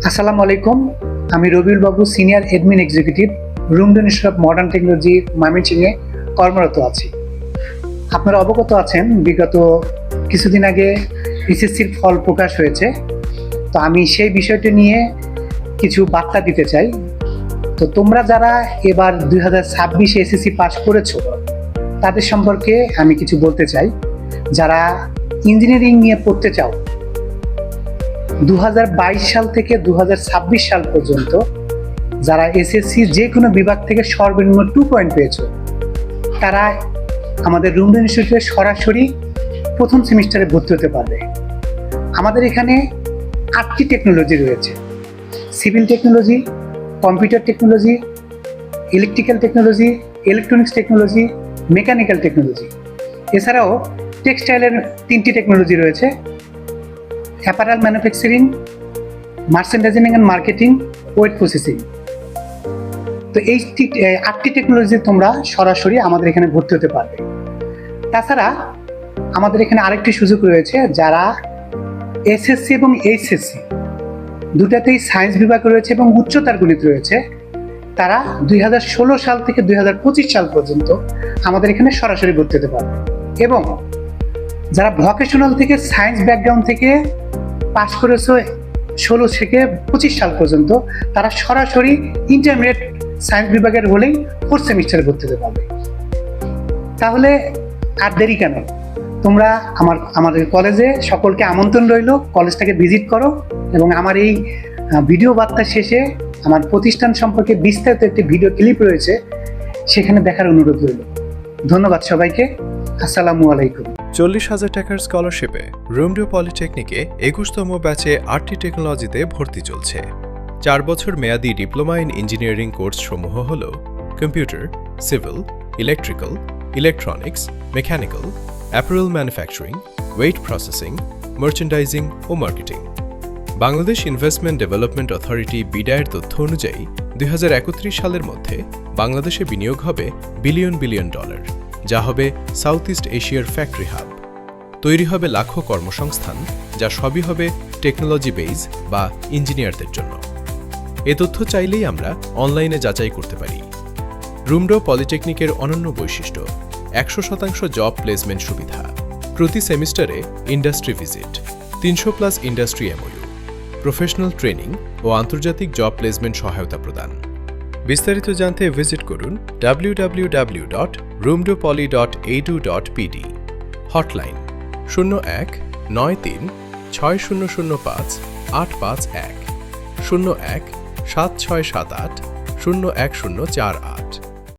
আসসালামু আলাইকুম। আমি Rabiul Babu, senior admin executive, Rumdo institute of modern technology, ময়মনসিংহে কর্মরত আছি। আপনারা অবগত আছেন, বিগত কিছুদিন আগে এসএসসির ফল প্রকাশ হয়েছে। তো আমি সেই বিষয়টি নিয়ে কিছু বার্তা দিতে চাই। তো তোমরা যারা এবার 2026 এসএসসি পাস করেছো, তাদের সম্পর্কে আমি কিছু বলতে চাই। যারা ইঞ্জিনিয়ারিং নিয়ে পড়তে চাও, 2022 সাল থেকে 2026 সাল পর্যন্ত যারা এসএসসি যে কোনো বিভাগ থেকে সর্বনিম্ন 2 পয়েন্ট পেয়েছো, তারা আমাদের রুমডো ইনস্টিটিউটে সরাসরি প্রথম সেমিস্টারে ভর্তি হতে পারবে। আমাদের এখানে 8টি টেকনোলজি রয়েছে: civil technology, computer technology, electrical technology, electronics technology, mechanical technology. এছাড়াও টেক্সটাইলের 3টি টেকনোলজি রয়েছে: apparel manufacturing, merchandising and marketing, wait processing. তো এই 8টি টেকনোলজি তোমরা সরাসরি আমাদের এখানে ভর্তি হতে পারবে। তাছাড়া আমাদের এখানে আরেকটি সুযোগ রয়েছে, যারা এসএসসি এবং এইচএসসি দুটাতেই সায়েন্স বিভাগ রয়েছে এবং উচ্চতার গণিত রয়েছে, তারা 2016 সাল থেকে 2025 সাল পর্যন্ত আমাদের এখানে সরাসরি ভর্তি হতে পারবে। এবং যারা ভোকেশনাল থেকে সায়েন্স ব্যাকগ্রাউন্ড থেকে পাস করেছো 16 থেকে 25 সাল পর্যন্ত, তারা সরাসরি ইন্টারমিডিয়েট সায়েন্স বিভাগের হলেই 4th সেমিস্টারে ভর্তি হতে পারবে। তাহলে আর দেরি কেন? তোমরা আমাদের কলেজে সকলকে আমন্ত্রণ রইল, কলেজটাকে ভিজিট করো এবং আমার এই ভিডিও বার্তা শেষে আমার প্রতিষ্ঠান সম্পর্কে বিস্তারিত একটি ভিডিও ক্লিপ রয়েছে, সেখানে দেখার অনুরোধ রইল। ধন্যবাদ সবাইকে। আসসালামু আলাইকুম। 40,000 টাকার স্কলারশিপে রুমডো পলিটেকনিকে 21তম ব্যাচে 8টি টেকনোলজিতে ভর্তি চলছে। 4 বছর মেয়াদী ডিপ্লোমা ইন ইঞ্জিনিয়ারিং কোর্স সমূহ হল computer, civil, electrical, electronics, mechanical, apparel manufacturing, wet processing, merchandising ও marketing. Bangladesh investment development authority বিডায়ের তথ্য অনুযায়ী 2031 সালের মধ্যে বাংলাদেশে বিনিয়োগ হবে বিলিয়ন ডলার, যা হবে সাউথ ইস্ট এশিয়ার ফ্যাক্টরি হাব। তৈরি হবে লাখো কর্মসংস্থান, যা সবই হবে টেকনোলজি বেজ বা ইঞ্জিনিয়ারদের জন্য। এ তথ্য চাইলেই আমরা অনলাইনে যাচাই করতে পারি। রুমডো পলিটেকনিকের অনন্য বৈশিষ্ট্য: 100% জব প্লেসমেন্ট সুবিধা, প্রতি সেমিস্টারে industry visit, 300+ industry MOU, professional training ও আন্তর্জাতিক জব প্লেসমেন্ট সহায়তা প্রদান। বিস্তারিত জানতে ভিজিট করুন www.roomdopoly.edu.pd। হটলাইন 01-93-6005-851, 01-7678-01048।